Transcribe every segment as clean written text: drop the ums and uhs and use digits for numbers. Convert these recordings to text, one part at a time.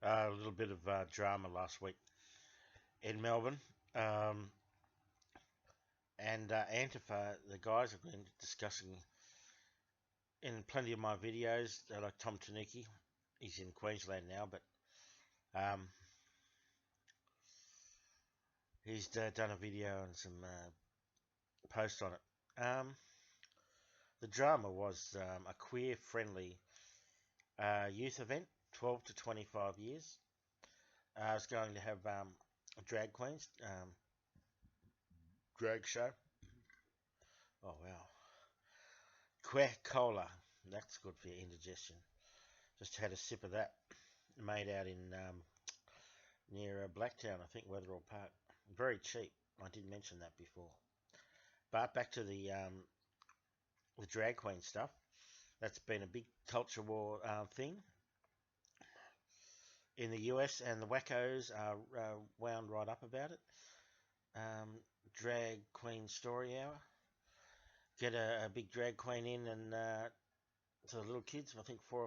A little bit of drama last week in Melbourne. And Antifa, the guys have been discussing in plenty of my videos, like Tom Tanuki. He's in Queensland now, but um, he's done a video and some posts on it. The drama was a queer-friendly youth event, 12 to 25 years. I was going to have drag queens, drag show. Oh, wow. Queer cola. That's good for your indigestion. Just had a sip of that. Made out in near Blacktown, I think, Wetherall Park. Very cheap. I did mention that before. But back to the drag queen stuff. That's been a big culture war thing in the US, and the wackos are wound right up about it. Drag queen story hour. Get a big drag queen in and to the little kids, I think 4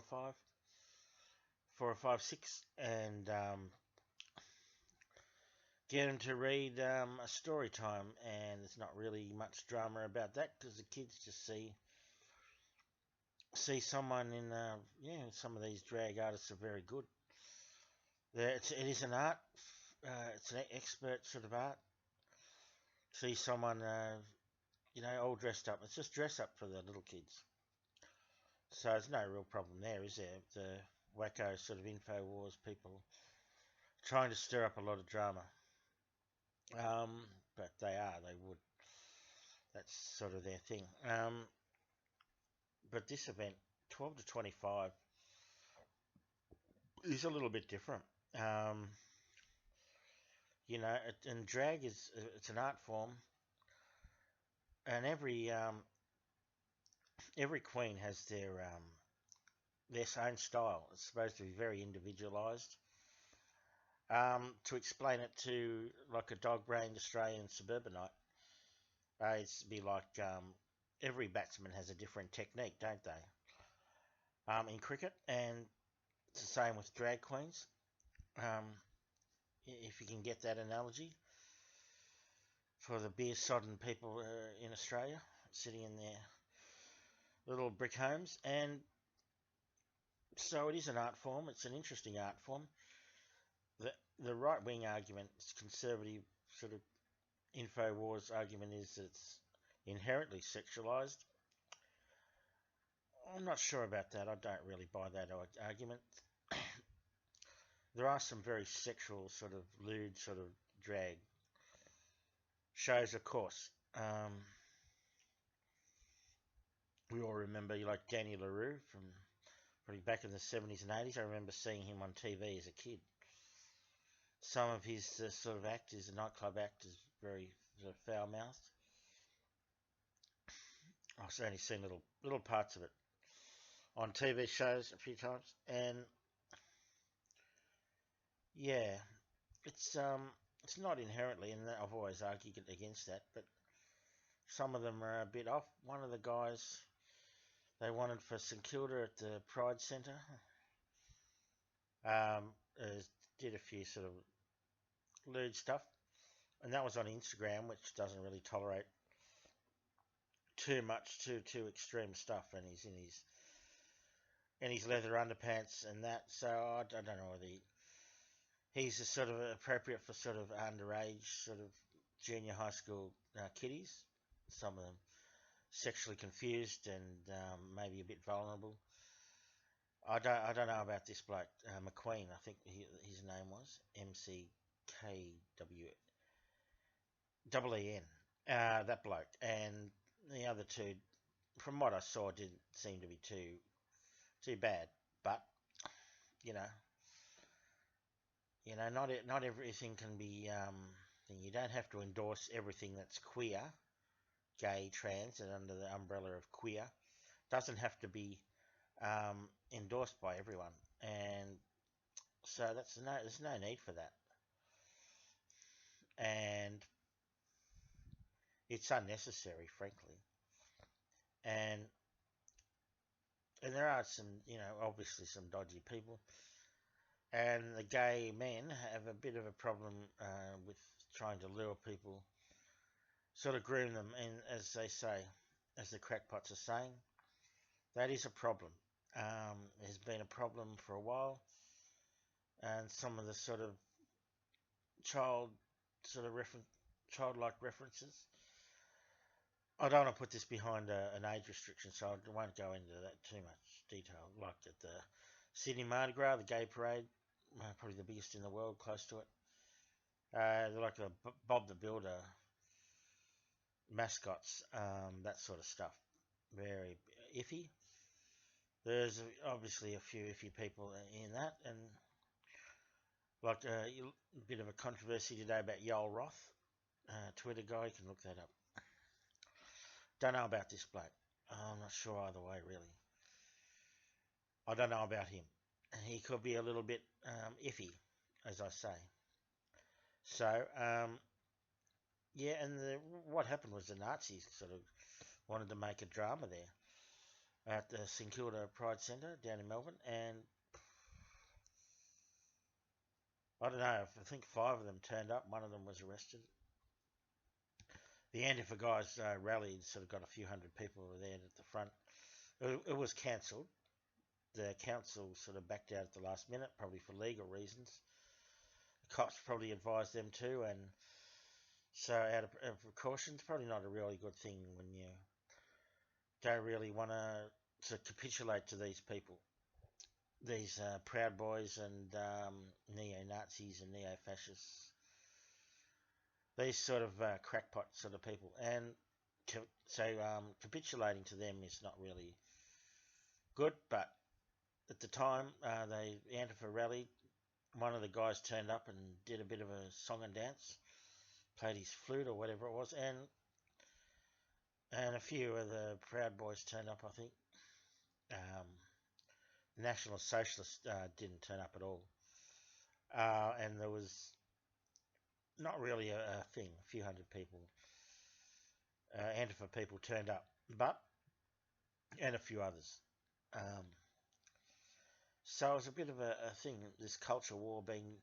or 5, 6, and get them to read a story time, and there's not really much drama about that because the kids just see someone in some of these drag artists are very good. It is an art. It's an expert sort of art. See someone all dressed up. It's just dress up for the little kids. So there's no real problem there, is there? The wacko sort of InfoWars people trying to stir up a lot of drama. But they would. That's sort of their thing. But this event, 12 to 25, is a little bit different. And drag it's an art form, and every queen has their own style. It's supposed to be very individualised. To explain it to like a dog-brained Australian suburbanite, it'd be like every batsman has a different technique, don't they? In cricket, and it's the same with drag queens. If you can get that analogy for the beer-sodden people in Australia sitting in their little brick homes. And so it is an art form. It's an interesting art form. The right-wing argument, conservative sort of InfoWars argument, is that it's inherently sexualised. I'm not sure about that. I don't really buy that argument. There are some very sexual sort of lewd sort of drag shows, of course. We all remember, like Danny LaRue from probably back in the 70s and 80s. I remember seeing him on TV as a kid. Some of his sort of act, his nightclub act, is very sort of foul-mouthed. I've only seen little parts of it on TV shows a few times, and yeah, it's not inherently, and I've always argued against that, but some of them are a bit off. One of the guys they wanted for St Kilda at the Pride Centre did a few sort of lewd stuff, and that was on Instagram, which doesn't really tolerate too much too extreme stuff, and he's in his leather underpants and that. So I don't know whether he's a sort of appropriate for sort of underage sort of junior high school kiddies. Some of them sexually confused and maybe a bit vulnerable. I don't know about this bloke McQueen. I think his name was MCKWEEN. That bloke, and the other two, from what I saw, didn't seem to be too bad. But not everything can be. You don't have to endorse everything that's queer, gay, trans, and under the umbrella of queer. Doesn't have to be endorsed by everyone, and so there's no need for that, and it's unnecessary, frankly. And there are some, obviously some dodgy people and the gay men have a bit of a problem with trying to lure people, sort of groom them, and as they say, as the crackpots are saying, that is a problem. Has been a problem for a while, and some of the sort of child sort of childlike references. I don't want to put this behind an age restriction, so I won't go into that too much detail. Like at the Sydney Mardi Gras, the gay parade, probably the biggest in the world, close to it. They're like the Bob the Builder mascots, that sort of stuff. Very iffy. There's obviously a few iffy people in that, and like a bit of a controversy today about Yoel Roth, Twitter guy. You can look that up. Don't know about this bloke. I'm not sure either way, really. I don't know about him. He could be a little bit iffy, as I say. So, yeah, and what happened was the Nazis sort of wanted to make a drama there at the St Kilda Pride Centre down in Melbourne, and I don't know, I think 5 of them turned up, one of them was arrested. The Antifa guys rallied, sort of got a few hundred people there at the front. It was cancelled. The council sort of backed out at the last minute, probably for legal reasons. The cops probably advised them to, and so out of precaution, it's probably not a really good thing when you don't really want to capitulate to these people, these Proud Boys and neo-Nazis and neo-fascists, these sort of crackpot sort of people, and so capitulating to them is not really good. But at the time, the Antifa rallied. One of the guys turned up and did a bit of a song and dance, played his flute or whatever it was, and a few of the Proud Boys turned up, I think. The National Socialists didn't turn up at all, and there was not really a thing. A few hundred people, Antifa people turned up, and a few others. So it was a bit of a thing, this culture war being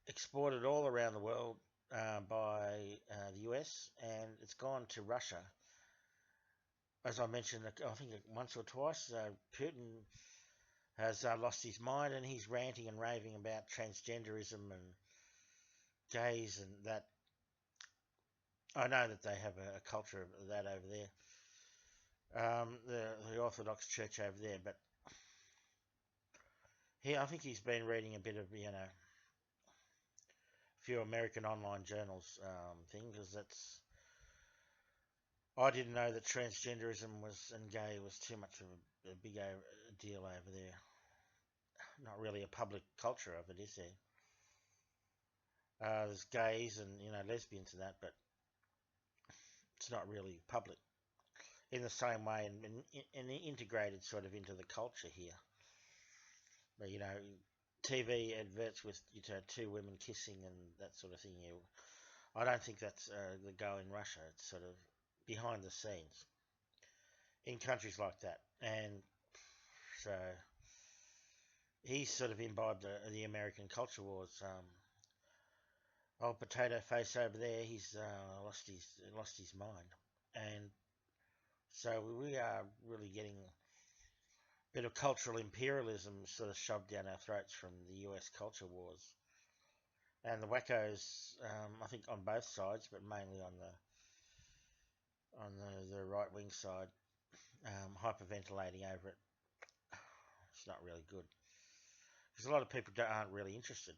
exported all around the world by the US, and it's gone to Russia. As I mentioned, I think once or twice, Putin has lost his mind, and he's ranting and raving about transgenderism and gays and that. I know that they have a culture of that over there, the Orthodox Church over there, but I think he's been reading a bit of, a few American online journals thing, because I didn't know that transgenderism and gay was too much of a big deal over there. Not really a public culture of it, is there? There's gays and lesbians and that, but it's not really public in the same way and integrated sort of into the culture here. But TV adverts with 2 women kissing and that sort of thing. I don't think that's the go in Russia. It's sort of behind the scenes in countries like that, and so he's sort of imbibed the American culture wars. Old potato face over there, he's lost his mind, and so we are really getting a bit of cultural imperialism sort of shoved down our throats from the US culture wars, and the wackos, I think on both sides, but mainly on the right wing side, hyperventilating over it. It's not really good, because a lot of people aren't really interested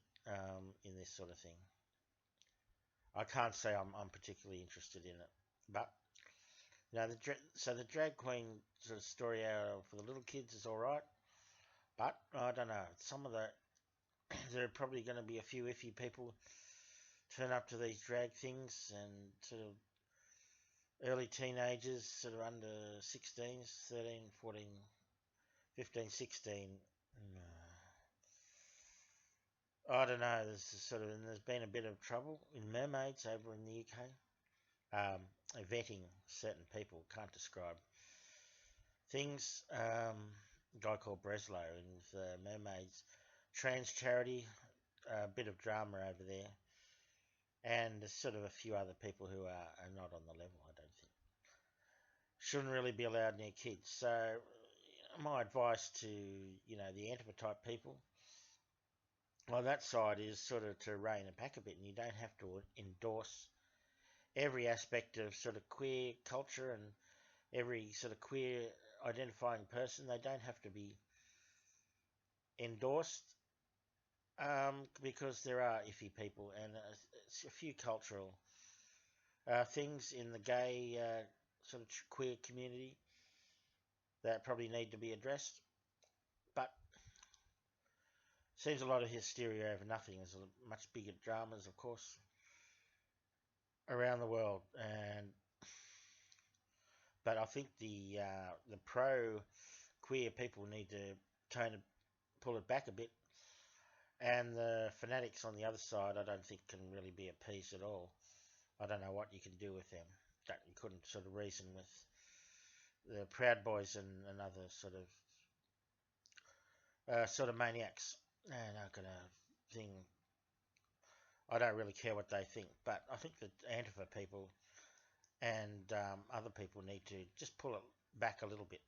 in this sort of thing. I can't say I'm particularly interested in it, but so the drag queen sort of story out for the little kids is all right, but I don't know. Some of there are probably going to be a few iffy people turn up to these drag things, and sort of early teenagers, sort of under 16s, 13, 14, 15, 16. I don't know. There's been a bit of trouble in mermaids over in the UK. Vetting certain people, can't describe things. A guy called Breslow and the mermaids trans charity, a bit of drama over there, and there's sort of a few other people who are not on the level, I don't think. Shouldn't really be allowed near kids. So my advice to, the Antifa type people on that side is sort of to rein it back a bit, and you don't have to endorse every aspect of sort of queer culture and every sort of queer identifying person. They don't have to be endorsed, because there are iffy people and a few cultural things in the gay sort of queer community that probably need to be addressed. But seems a lot of hysteria over nothing. There's much bigger dramas, of course, around the world, and but I think the pro queer people need to kind of pull it back a bit, and the fanatics on the other side, I don't think can really be appeased at all. I don't know what you can do with them. That you couldn't sort of reason with the Proud Boys and other sort of maniacs. And I'm gonna thing. I don't really care what they think, but I think that Antifa people and other people need to just pull it back a little bit